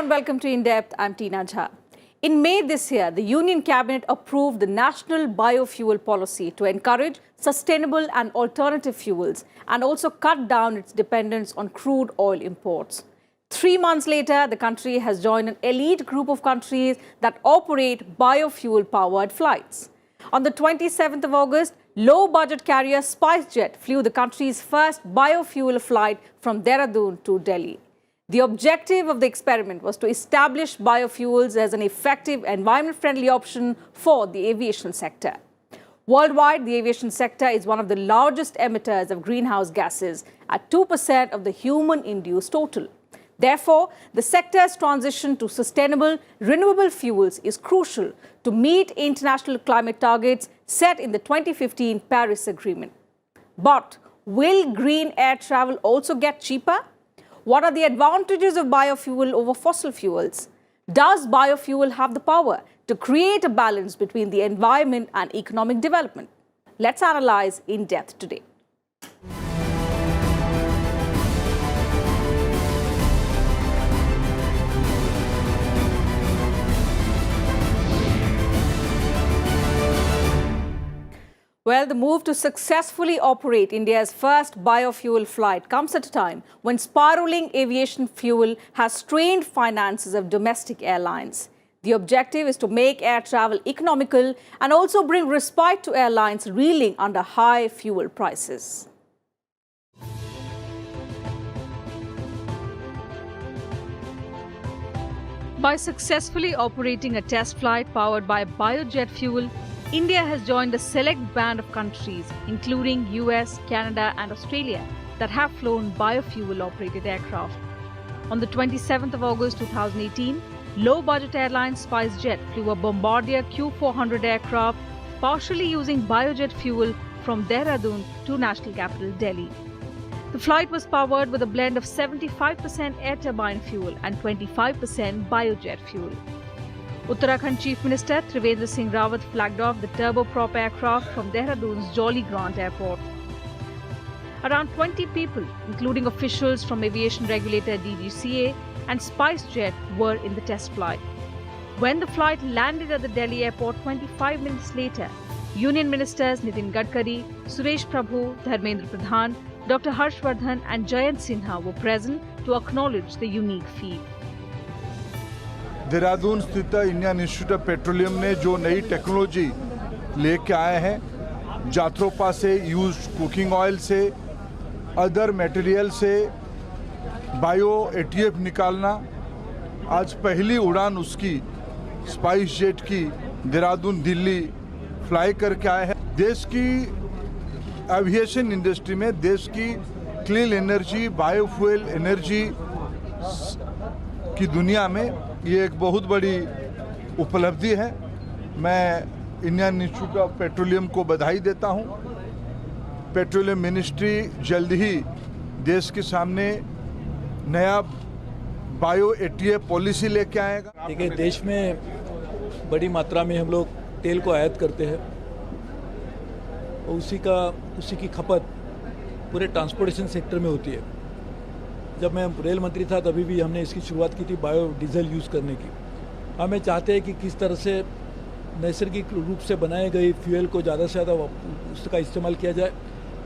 and welcome to In Depth. I'm Tina Jha. In May this year, the Union Cabinet approved the National Biofuel Policy to encourage sustainable and alternative fuels and also cut down its dependence on crude oil imports. 3 months later, the country has joined an elite group of countries that operate biofuel-powered flights. On the 27th of August, low-budget carrier SpiceJet flew the country's first biofuel flight from Dehradun to Delhi. The objective of the experiment was to establish biofuels as an effective environment-friendly option for the aviation sector. Worldwide, the aviation sector is one of the largest emitters of greenhouse gases at 2% of the human-induced total. Therefore, the sector's transition to sustainable, renewable fuels is crucial to meet international climate targets set in the 2015 Paris Agreement. But will green air travel also get cheaper? What are the advantages of biofuel over fossil fuels? Does biofuel have the power to create a balance between the environment and economic development? Let's analyze in depth today. Well, the move to successfully operate India's first biofuel flight comes at a time when spiraling aviation fuel has strained finances of domestic airlines. The objective is to make air travel economical and also bring respite to airlines reeling under high fuel prices. By successfully operating a test flight powered by biojet fuel, India has joined a select band of countries, including US, Canada and Australia, that have flown biofuel-operated aircraft. On the 27th of August 2018, low-budget airline SpiceJet flew a Bombardier Q400 aircraft, partially using biojet fuel from Dehradun to national capital Delhi. The flight was powered with a blend of 75% air turbine fuel and 25% biojet fuel. Uttarakhand Chief Minister Trivendra Singh Rawat flagged off the turboprop aircraft from Dehradun's Jolly Grant Airport. Around 20 people, including officials from aviation regulator DGCA and SpiceJet, were in the test flight. When the flight landed at the Delhi airport 25 minutes later, Union Ministers Nitin Gadkari, Suresh Prabhu, Dharmendra Pradhan, Dr. Harshvardhan and Jayant Sinha were present to acknowledge the unique feat. Dehradun स्थित Indian institute of petroleum ने जो नई technology लेके आए हैं, जात्रोपा से used cooking oil से, other material से बायो एटीएफ निकालना, आज पहली उड़ान उसकी स्पाइस जेट की देहरादून दिल्ली फ्लाई करके आए हैं। देश की एविएशन इंडस्ट्री में देश की क्लीन एनर्जी, बायोफ्यूल एनर्जी की दुनिया में ये एक बहुत बड़ी उपलब्धि है। मैं इंडियन इंस्टीट्यूट ऑफ पेट्रोलियम को बधाई देता हूँ। पेट्रोलियम मिनिस्ट्री जल्द ही देश के सामने नया बायो एटीएफ पॉलिसी लेके आएगा। देखिए, देश में बड़ी मात्रा में हम लोग तेल को आयात करते हैं और उसी की खपत पूरे ट्रांसपोर्टेशन सेक्टर में होती है। जब मैं रेल मंत्री था तभी भी हमने इसकी शुरुआत की थी बायो डीजल यूज़ करने की। हमें चाहते हैं कि किस तरह से नैसर्गिक रूप से बनाए गए फ्यूल को ज़्यादा से ज़्यादा उसका इस्तेमाल किया जाए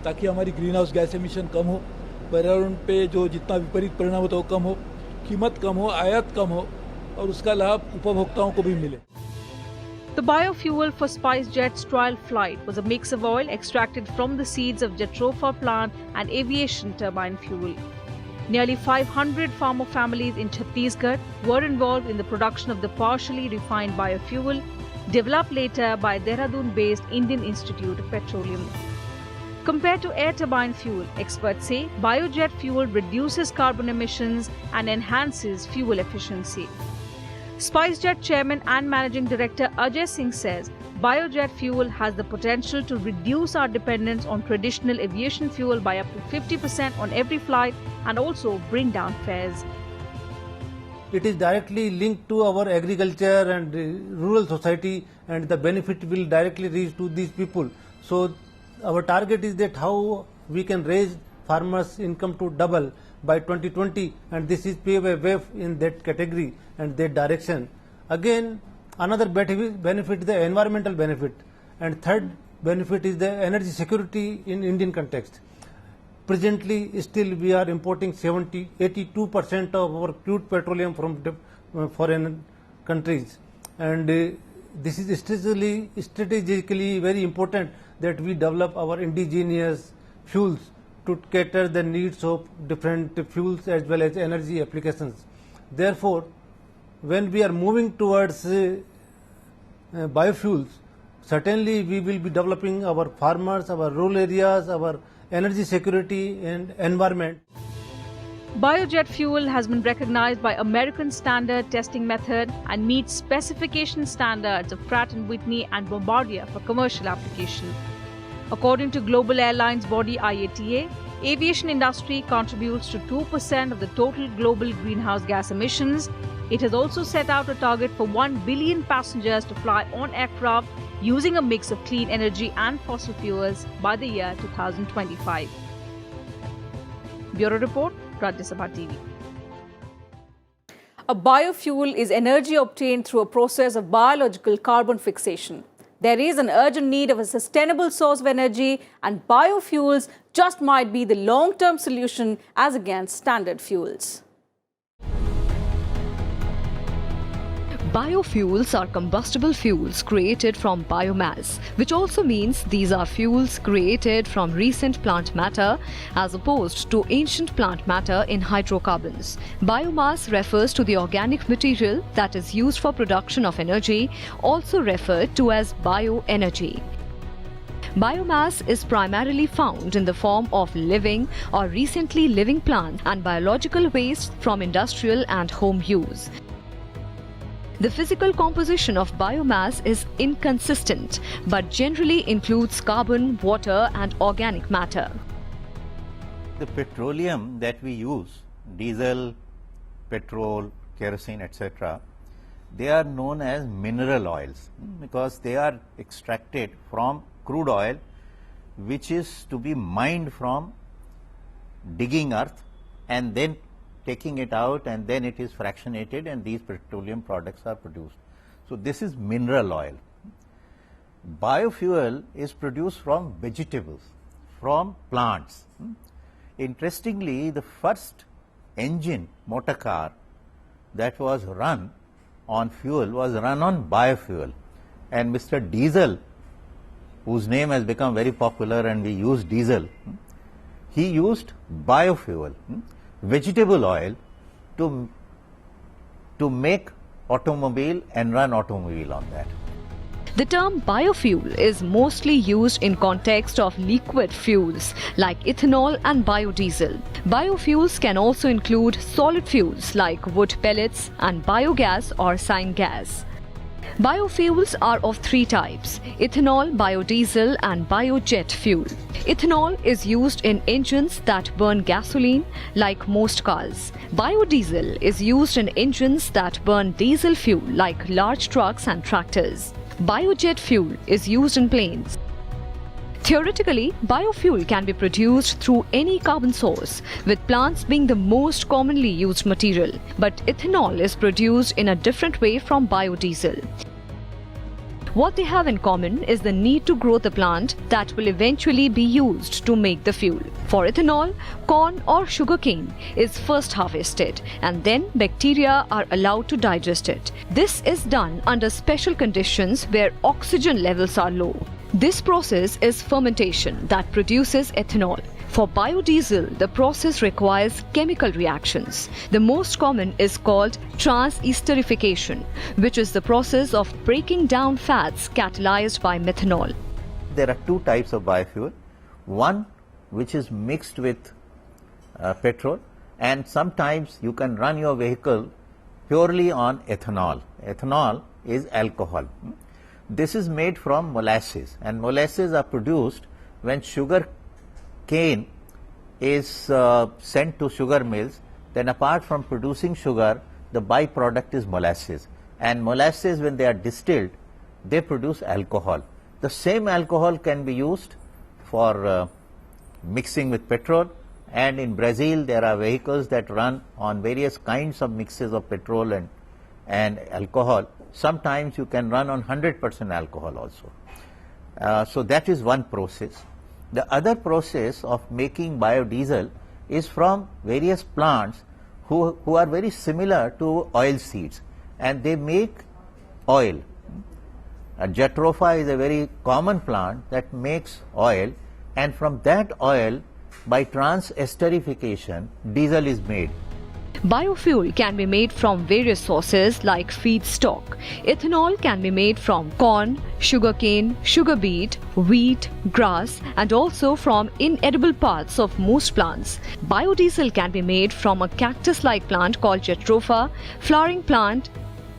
ताकि हमारी ग्रीन हाउस गैस एमिशन कम हो, पर्यावरण पे जो जितना विपरीत परिणाम होता है वो कम हो, कीमत कम हो, आयात कम हो और उसका लाभ उपभोक्ताओं को भी मिले। The biofuel for SpiceJet's trial flight was a mix of oil extracted from the seeds of Jatropha plant and aviation turbine fuel. Nearly 500 farmer families in Chhattisgarh were involved in the production of the partially refined biofuel, developed later by Dehradun-based Indian Institute of Petroleum. Compared to air turbine fuel, experts say biojet fuel reduces carbon emissions and enhances fuel efficiency. SpiceJet Chairman and Managing Director Ajay Singh says biojet fuel has the potential to reduce our dependence on traditional aviation fuel by up to 50% on every flight and also bring down fares. It is directly linked to our agriculture and rural society, and the benefit will directly reach to these people. So our target is that how we can raise farmers' income to double by 2020, and this is pave a way in that category and that direction. Again, another benefit is the environmental benefit, and third benefit is the energy security in Indian context. Presently, still we are importing 82% of our crude petroleum from foreign countries, and this is strategically very important that we develop our indigenous fuels to cater the needs of different fuels as well as energy applications. Therefore, when we are moving towards biofuels, certainly we will be developing our farmers, our rural areas, our energy security and environment. Biojet fuel has been recognized by American Standard Testing Method and meets specification standards of Pratt & Whitney and Bombardier for commercial application. According to global airlines body IATA, aviation industry contributes to 2% of the total global greenhouse gas emissions. It has also set out a target for 1 billion passengers to fly on aircraft using a mix of clean energy and fossil fuels by the year 2025. Bureau Report, Rajya Sabha TV. A biofuel is energy obtained through a process of biological carbon fixation. There is an urgent need of a sustainable source of energy, and biofuels just might be the long-term solution as against standard fuels. Biofuels are combustible fuels created from biomass, which also means these are fuels created from recent plant matter as opposed to ancient plant matter in hydrocarbons. Biomass refers to the organic material that is used for production of energy, also referred to as bioenergy. Biomass is primarily found in the form of living or recently living plants and biological waste from industrial and home use. The physical composition of biomass is inconsistent, but generally includes carbon, water, and organic matter. The petroleum that we use, diesel, petrol, kerosene, etc., they are known as mineral oils because they are extracted from crude oil, which is to be mined from digging earth and then taking it out, and then it is fractionated and these petroleum products are produced. So this is mineral oil. Biofuel is produced from vegetables, from plants. Interestingly, the first engine motor car that was run on fuel was run on biofuel, and Mr. Diesel, whose name has become very popular and we use diesel, he used biofuel, vegetable oil, to make automobile and run automobile on that. The term biofuel is mostly used in context of liquid fuels like ethanol and biodiesel. Biofuels can also include solid fuels like wood pellets and biogas or syngas. Biofuels are of three types: ethanol, biodiesel and biojet fuel. Ethanol is used in engines that burn gasoline, like most cars. Biodiesel is used in engines that burn diesel fuel, like large trucks and tractors. Biojet fuel is used in planes. Theoretically, biofuel can be produced through any carbon source, with plants being the most commonly used material. But ethanol is produced in a different way from biodiesel. What they have in common is the need to grow the plant that will eventually be used to make the fuel. For ethanol, corn or sugarcane is first harvested, and then bacteria are allowed to digest it. This is done under special conditions where oxygen levels are low. This process is fermentation that produces ethanol. For biodiesel, the process requires chemical reactions. The most common is called transesterification, which is the process of breaking down fats catalyzed by methanol. There are two types of biofuel. One which is mixed with petrol, and sometimes you can run your vehicle purely on ethanol. Ethanol is alcohol. This is made from molasses, and molasses are produced when sugar cane is sent to sugar mills. Then apart from producing sugar, the byproduct is molasses, and molasses, when they are distilled, they produce alcohol. The same alcohol can be used for mixing with petrol, And in Brazil, there are vehicles that run on various kinds of mixes of petrol and alcohol. Sometimes you can run on 100% alcohol also. So that is one process. The other process of making biodiesel is from various plants who are very similar to oil seeds, and they make oil. Jatropha is a very common plant that makes oil, and from that oil, by trans-esterification, diesel is made. Biofuel can be made from various sources like feedstock. Ethanol can be made from corn, sugarcane, sugar beet, wheat, grass, and also from inedible parts of most plants. Biodiesel can be made from a cactus-like plant called Jatropha, flowering plant,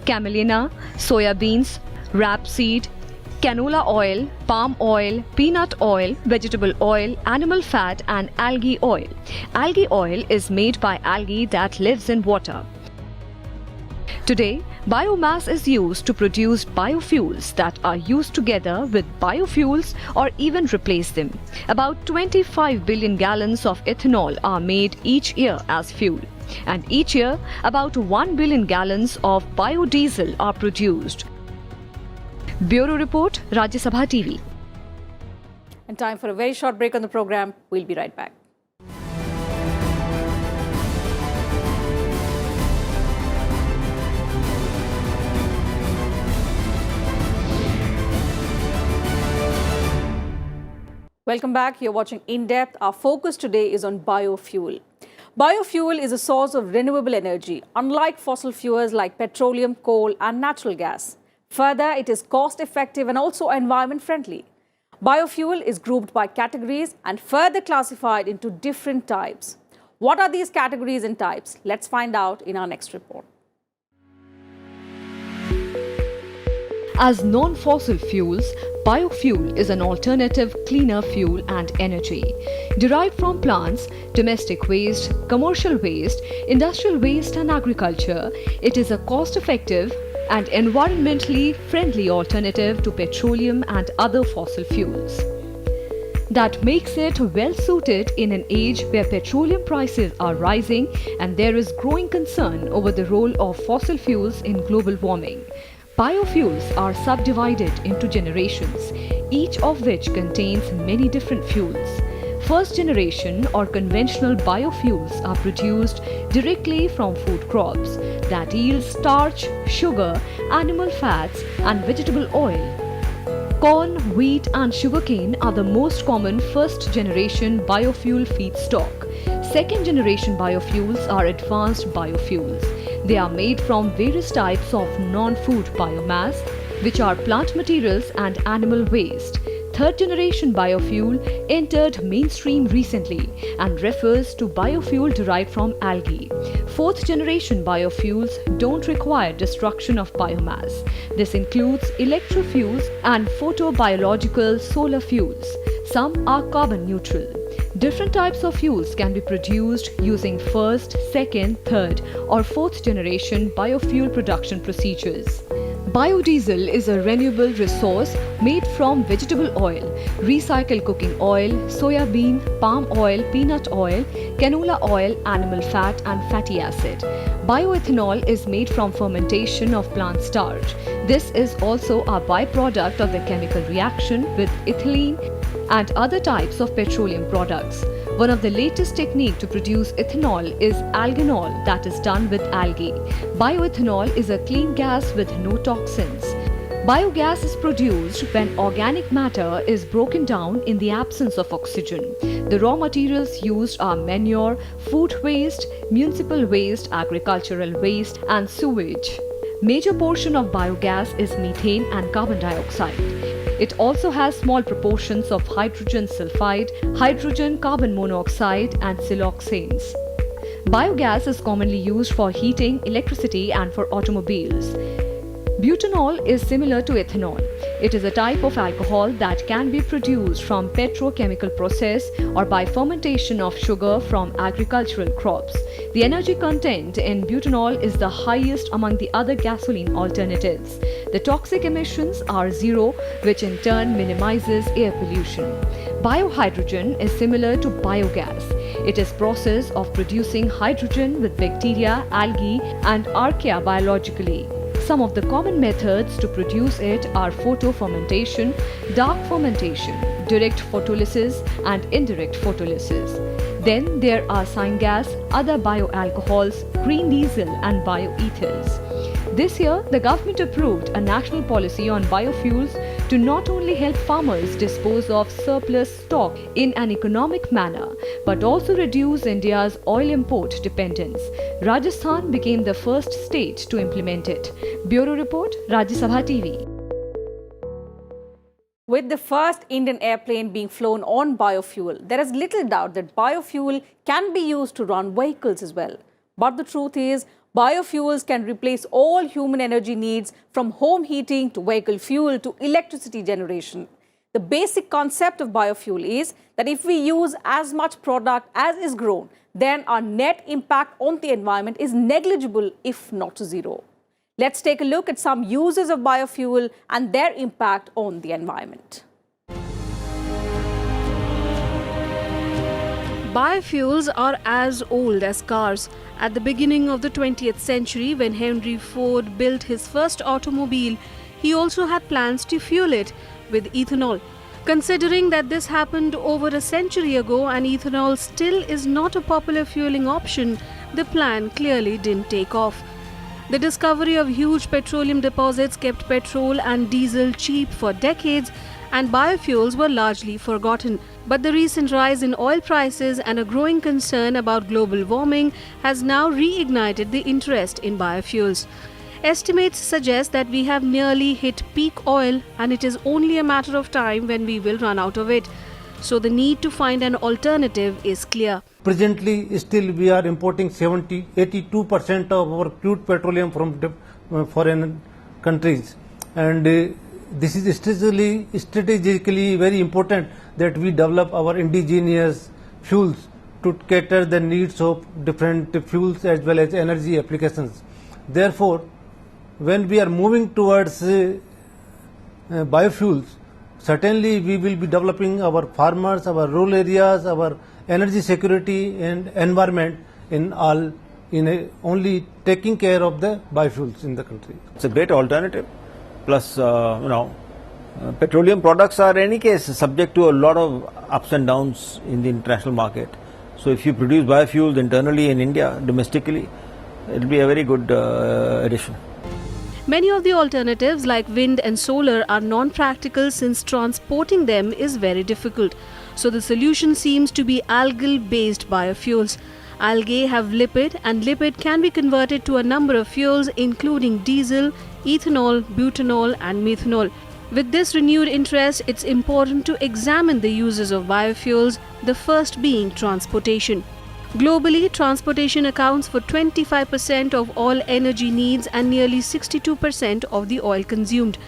camelina, soya beans, rapeseed, canola oil, palm oil, peanut oil, vegetable oil, animal fat, and algae oil. Algae oil is made by algae that lives in water. Today, biomass is used to produce biofuels that are used together with biofuels or even replace them. About 25 billion gallons of ethanol are made each year as fuel. And each year, about 1 billion gallons of biodiesel are produced. Bureau Report, Rajya Sabha TV. And time for a very short break on the program. We'll be right back. Welcome back. You're watching In Depth. Our focus today is on biofuel. Biofuel is a source of renewable energy, unlike fossil fuels like petroleum, coal, and natural gas. Further, it is cost-effective and also environment-friendly. Biofuel is grouped by categories and further classified into different types. What are these categories and types? Let's find out in our next report. As non-fossil fuels, biofuel is an alternative cleaner fuel and energy. Derived from plants, domestic waste, commercial waste, industrial waste and agriculture, it is a cost-effective and environmentally friendly alternative to petroleum and other fossil fuels. That makes it well suited in an age where petroleum prices are rising and there is growing concern over the role of fossil fuels in global warming. Biofuels are subdivided into generations, each of which contains many different fuels. First generation or conventional biofuels are produced directly from food crops that yield starch, sugar, animal fats, and vegetable oil. Corn, wheat, and sugarcane are the most common first generation biofuel feedstock. Second generation biofuels are advanced biofuels. They are made from various types of non-food biomass, which are plant materials and animal waste. Third generation biofuel entered mainstream recently and refers to biofuel derived from algae. Fourth generation biofuels don't require destruction of biomass. This includes electrofuels and photobiological solar fuels. Some are carbon neutral. Different types of fuels can be produced using first, second, third, or fourth generation biofuel production procedures. Biodiesel is a renewable resource made from vegetable oil, recycled cooking oil, soya bean, palm oil, peanut oil, canola oil, animal fat, and fatty acid. Bioethanol is made from fermentation of plant starch. This is also a byproduct of the chemical reaction with ethylene and other types of petroleum products. One of the latest techniques to produce ethanol is alganol, that is done with algae. Bioethanol is a clean gas with no toxins. Biogas is produced when organic matter is broken down in the absence of oxygen. The raw materials used are manure, food waste, municipal waste, agricultural waste, and sewage. Major portion of biogas is methane and carbon dioxide. It also has small proportions of hydrogen sulfide, hydrogen carbon monoxide, and siloxanes. Biogas is commonly used for heating, electricity, and for automobiles. Butanol is similar to ethanol. It is a type of alcohol that can be produced from petrochemical process or by fermentation of sugar from agricultural crops. The energy content in butanol is the highest among the other gasoline alternatives. The toxic emissions are zero, which in turn minimizes air pollution. Biohydrogen is similar to biogas. It is process of producing hydrogen with bacteria, algae and archaea biologically. Some of the common methods to produce it are photo-fermentation, dark fermentation, direct photolysis and indirect photolysis. Then there are syngas, other bioalcohols, green diesel and bioethers. This year, the government approved a national policy on biofuels to not only help farmers dispose of surplus stock in an economic manner, but also reduce India's oil import dependence. Rajasthan became the first state to implement it. Bureau Report, Rajya Sabha TV. With the first Indian airplane being flown on biofuel, there is little doubt that biofuel can be used to run vehicles as well. But the truth is, biofuels can replace all human energy needs from home heating to vehicle fuel to electricity generation. The basic concept of biofuel is that if we use as much product as is grown, then our net impact on the environment is negligible, if not zero. Let's take a look at some uses of biofuel and their impact on the environment. Biofuels are as old as cars. At the beginning of the 20th century, when Henry Ford built his first automobile, he also had plans to fuel it with ethanol. Considering that this happened over a century ago and ethanol still is not a popular fueling option, the plan clearly didn't take off. The discovery of huge petroleum deposits kept petrol and diesel cheap for decades, and biofuels were largely forgotten. But the recent rise in oil prices and a growing concern about global warming has now reignited the interest in biofuels. Estimates suggest that we have nearly hit peak oil and it is only a matter of time when we will run out of it. So the need to find an alternative is clear. Presently, still we are importing 82% of our crude petroleum from foreign countries, and this is strategically very important that we develop our indigenous fuels to cater the needs of different fuels as well as energy applications. Therefore, when we are moving towards biofuels, certainly we will be developing our farmers, our rural areas, our energy security and environment only taking care of the biofuels in the country. It's a great alternative. Plus, petroleum products are in any case subject to a lot of ups and downs in the international market. So if you produce biofuels internally in India, domestically, it will be a very good addition. Many of the alternatives like wind and solar are non-practical since transporting them is very difficult. So the solution seems to be algal-based biofuels. Algae have lipid and lipid can be converted to a number of fuels including diesel, ethanol, butanol and methanol. With this renewed interest, it's important to examine the uses of biofuels, the first being transportation. Globally, transportation accounts for 25% of all energy needs and nearly 62% of the oil consumed.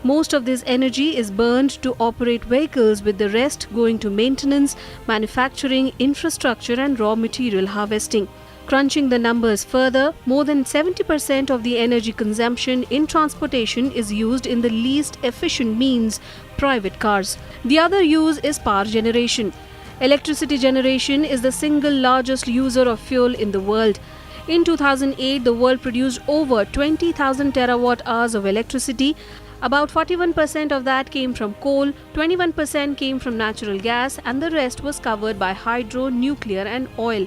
Most of this energy is burned to operate vehicles, with the rest going to maintenance, manufacturing, infrastructure and raw material harvesting. Crunching the numbers further, more than 70% of the energy consumption in transportation is used in the least efficient means, private cars. The other use is power generation. Electricity generation is the single largest user of fuel in the world. In 2008, the world produced over 20,000 terawatt-hours of electricity. About 41% of that came from coal, 21% came from natural gas, and the rest was covered by hydro, nuclear, and oil.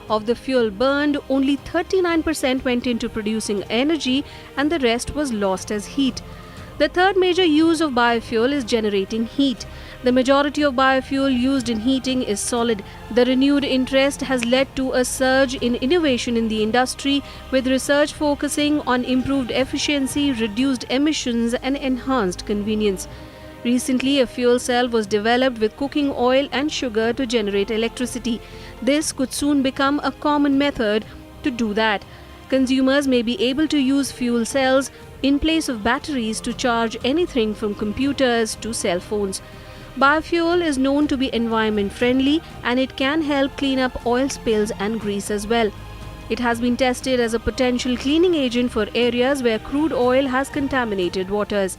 Of the fuel burned, only 39% went into producing energy, and the rest was lost as heat. The third major use of biofuel is generating heat. The majority of biofuel used in heating is solid. The renewed interest has led to a surge in innovation in the industry, with research focusing on improved efficiency, reduced emissions, and enhanced convenience. Recently, a fuel cell was developed with cooking oil and sugar to generate electricity. This could soon become a common method to do that. Consumers may be able to use fuel cells in place of batteries to charge anything from computers to cell phones. Biofuel is known to be environment friendly and it can help clean up oil spills and grease as well. It has been tested as a potential cleaning agent for areas where crude oil has contaminated waters.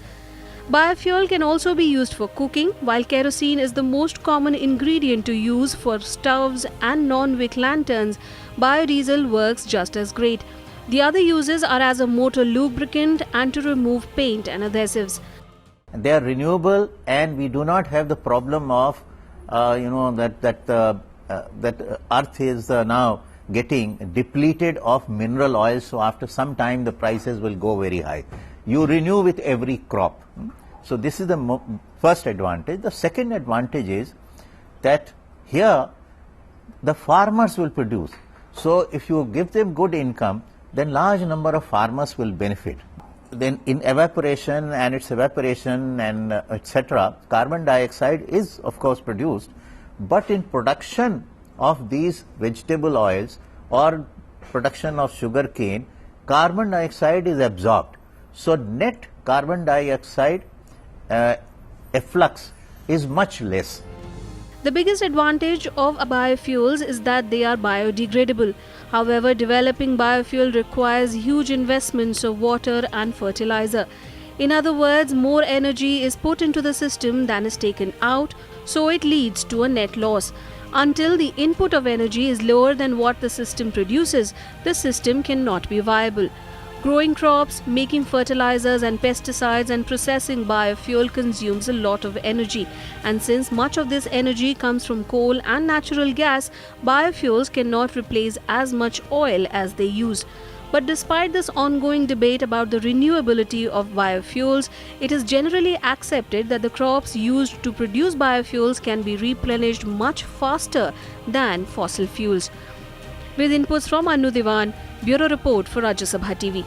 Biofuel can also be used for cooking, while kerosene is the most common ingredient to use for stoves and non-wick lanterns. Biodiesel works just as great. The other uses are as a motor lubricant and to remove paint and adhesives. They are renewable, and we do not have the problem of that earth is now getting depleted of mineral oil, so after some time the prices will go very high. You renew with every crop. So this is the first advantage. The second advantage is that here the farmers will produce. So if you give them good income, then large number of farmers will benefit. Then in evaporation and etc., carbon dioxide is of course produced, but in production of these vegetable oils or production of sugar cane, carbon dioxide is absorbed. So net carbon dioxide efflux is much less. The biggest advantage of biofuels is that they are biodegradable. However, developing biofuel requires huge investments of water and fertilizer. In other words, more energy is put into the system than is taken out, so it leads to a net loss. Until the input of energy is lower than what the system produces, the system cannot be viable. Growing crops, making fertilizers and pesticides, and processing biofuel consumes a lot of energy. And since much of this energy comes from coal and natural gas, biofuels cannot replace as much oil as they use. But despite this ongoing debate about the renewability of biofuels, it is generally accepted that the crops used to produce biofuels can be replenished much faster than fossil fuels. With inputs from Anu Diwan, Bureau Report for Rajya Sabha TV.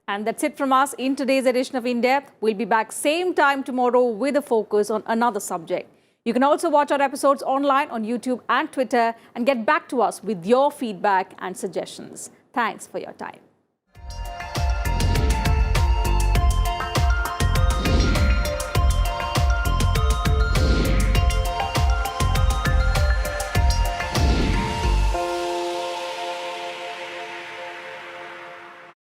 And that's it from us in today's edition of In Depth. We'll be back same time tomorrow with a focus on another subject. You can also watch our episodes online on YouTube and Twitter and get back to us with your feedback and suggestions. Thanks for your time.